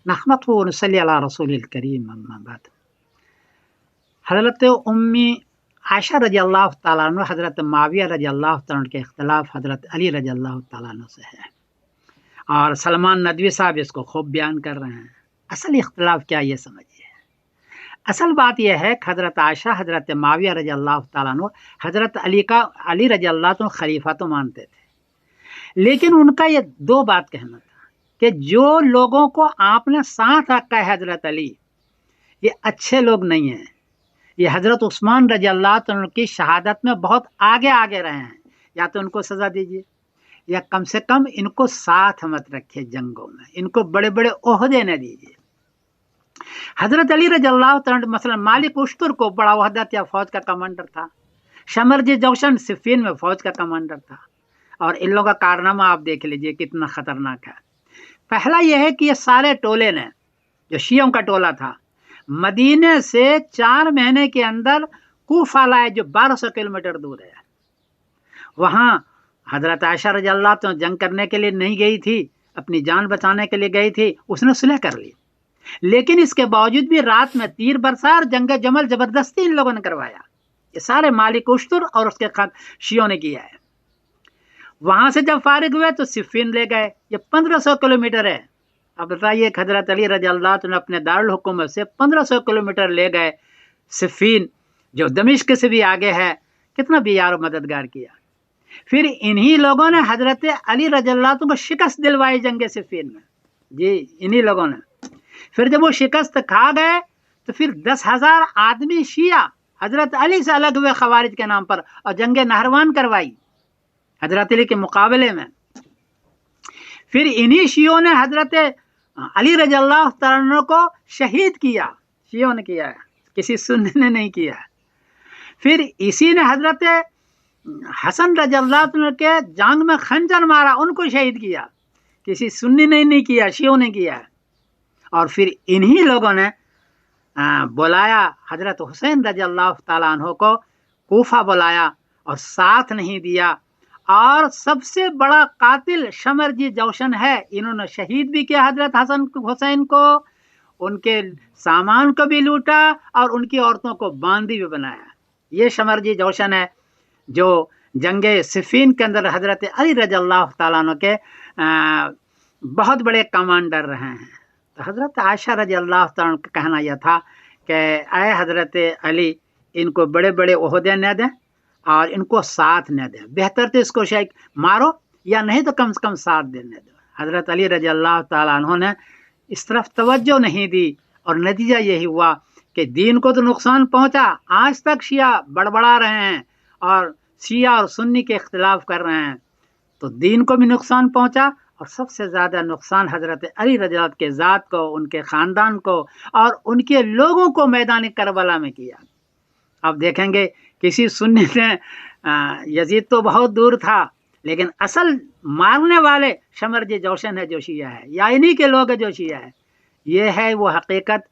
نحمده ونصلي علی رسول الکریم اما بعد۔ حضرت امی عائشہ رضی اللہ تعالیٰ عنہ حضرت معاویہ رضی اللہ تعالیٰ عنہ کے اختلاف حضرت علی رضی اللہ تعالیٰ عنہ سے ہے، اور سلمان ندوی صاحب اس کو خوب بیان کر رہے ہیں۔ اصل اختلاف کیا یہ سمجھیے۔ اصل بات یہ ہے کہ حضرت عائشہ حضرت معاویہ رضی اللہ تعالیٰ عنہ حضرت علی رضی اللہ عنہ خلیفہ تو مانتے تھے، لیکن ان کا یہ دو بات کہنا تھا کہ جو لوگوں کو آپ نے ساتھ رکھا ہے حضرت علی، یہ اچھے لوگ نہیں ہیں، یہ حضرت عثمان رضی اللہ عنہ کی شہادت میں بہت آگے آگے رہے ہیں، یا تو ان کو سزا دیجیے یا کم سے کم ان کو ساتھ مت رکھے جنگوں میں، ان کو بڑے بڑے عہدے نہ دیجیے۔ حضرت علی رضی اللہ عنہ مثلا مالک اشتر کو بڑا عہدہ تھا، فوج کا کمانڈر تھا، شمرجی جوشن صفین میں فوج کا کمانڈر تھا، اور ان لوگوں کا کارنامہ آپ دیکھ لیجئے کتنا خطرناک ہے۔ پہلا یہ ہے کہ یہ سارے ٹولے نے، جو شیعوں کا ٹولہ تھا، مدینے سے 4 مہینے کے اندر کوفہ لائے، جو 1200 کلومیٹر دور ہے۔ وہاں حضرت عائشہ رضی اللہ عنہ جنگ کرنے کے لیے نہیں گئی تھی، اپنی جان بچانے کے لیے گئی تھی، اس نے صلح کر لی، لیکن اس کے باوجود بھی رات میں تیر برسا اور جنگ جمل زبردستی ان لوگوں نے کروایا۔ یہ سارے مالک اشتر اور اس کے شیعوں نے کیا ہے۔ وہاں سے جب فارغ ہوئے تو صفین لے گئے، یہ 1500 کلومیٹر ہے۔ اب بتائیے کہ حضرت علی رضی اللہ عنہ اپنے دارالحکومت سے 1500 کلومیٹر لے گئے صفین، جو دمشق سے بھی آگے ہے، کتنا بھی یار مددگار کیا۔ پھر انہی لوگوں نے حضرت علی رضی اللہ عنہ کو شکست دلوائی جنگ صفین میں، جی انہی لوگوں نے۔ پھر جب وہ شکست کھا گئے تو پھر 10,000 آدمی شیعہ حضرت علی سے الگ ہوئے خوارج کے نام پر، اور جنگ نہروان کروائی حضرت علی کے مقابلے میں۔ پھر انہی شیعوں نے حضرت علی رضی اللہ تعالیٰ عنہ کو شہید کیا، شیعوں نے کیا ہے، کسی سنی نے نہیں کیا۔ پھر اسی نے حضرت حسن رضی اللہ عنہ کے جانگ میں خنجر مارا، ان کو شہید کیا، کسی سنی نے نہیں کیا، شیعوں نے کیا ہے۔ اور پھر انہی لوگوں نے بلایا حضرت حسین رضی اللہ تعالیٰ عنہ کو، کوفہ بلایا اور ساتھ نہیں دیا، اور سب سے بڑا قاتل شمرجی جوشن ہے، انہوں نے شہید بھی کیا حضرت حسین کو، ان کے سامان کو بھی لوٹا اور ان کی عورتوں کو باندی بھی بنایا۔ یہ شمرجی جوشن ہے جو جنگ صفین کے اندر حضرت علی رضی اللہ تعالیٰ عنہ کے بہت بڑے کمانڈر رہے ہیں۔ تو حضرت عائشہ رضی اللہ تعالیٰ عنہ کا کہنا یہ تھا کہ اے حضرت علی، ان کو بڑے بڑے عہدے نہ دیں اور ان کو ساتھ نہ دیں، بہتر تو اس کو شاید مارو، یا نہیں تو کم سے کم ساتھ دینے دو۔ حضرت علی رضی اللہ تعالیٰ عنہ نے اس طرف توجہ نہیں دی، اور نتیجہ یہی ہوا کہ دین کو تو نقصان پہنچا، آج تک شیعہ بڑبڑا رہے ہیں اور شیعہ اور سنی کے اختلاف کر رہے ہیں، تو دین کو بھی نقصان پہنچا، اور سب سے زیادہ نقصان حضرت علی رضی اللہ عنہ کے ذات کو، ان کے خاندان کو اور ان کے لوگوں کو میدان کربلا میں کیا۔ اب دیکھیں گے کسی سنی نے یزید تو بہت دور تھا، لیکن اصل مارنے والے شمرجی جوشن ہے جو شیعہ ہے، یا انہی کے لوگ جو شیعہ ہے۔ یہ ہے وہ حقیقت۔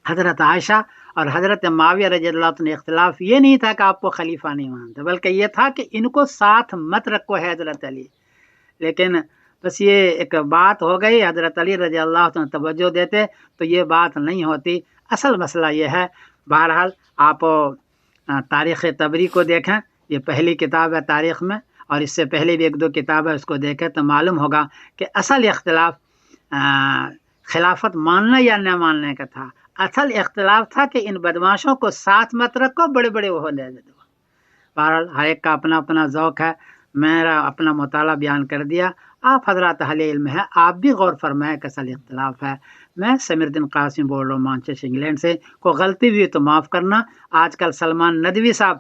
حضرت عائشہ اور حضرت معاویہ رضی اللہ عنہ اختلاف یہ نہیں تھا کہ آپ کو خلیفہ نہیں مانتے، بلکہ یہ تھا کہ ان کو ساتھ مت رکھو ہے حضرت علی۔ لیکن بس یہ ایک بات ہو گئی، حضرت علی رضی اللہ عنہ توجہ دیتے تو یہ بات نہیں ہوتی۔ اصل مسئلہ یہ ہے۔ بہرحال آپ تاریخ تبری کو دیکھیں، یہ پہلی کتاب ہے تاریخ میں، اور اس سے پہلے بھی 1-2 کتاب ہے، اس کو دیکھیں تو معلوم ہوگا کہ اصل اختلاف خلافت ماننا یا نہ ماننے کا تھا۔ اصل اختلاف تھا کہ ان بدماشوں کو ساتھ مت رکھو، بڑے بڑے وہ لے دو۔ بہرحال ہر ایک کا اپنا اپنا ذوق ہے، میرا اپنا مطالعہ بیان کر دیا۔ آپ حضرات اہل علم ہے، آپ بھی غور فرمائیں کہ اصل اختلاف ہے۔ میں سمیر الدین قاسمی بول رہا ہوں مانچسٹر انگلینڈ سے۔ کوئی غلطی ہوئی تو معاف کرنا۔ آج کل سلمان ندوی صاحب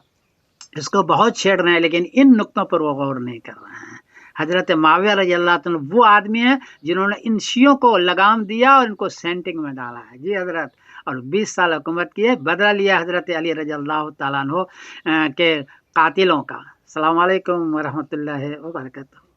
اس کو بہت چھیڑ رہے ہیں، لیکن ان نقطوں پر وہ غور نہیں کر رہے ہیں۔ حضرت معاویہ رضی اللہ عنہ وہ آدمی ہیں جنہوں نے ان شیعوں کو لگام دیا اور ان کو سینٹنگ میں ڈالا ہے، جی حضرت، اور 20 سال حکومت کی ہے، بدلہ لیا حضرت علی رضی اللہ تعالیٰ عنہ کے قاتلوں کا۔ السلام علیکم ورحمۃ اللہ وبرکاتہ۔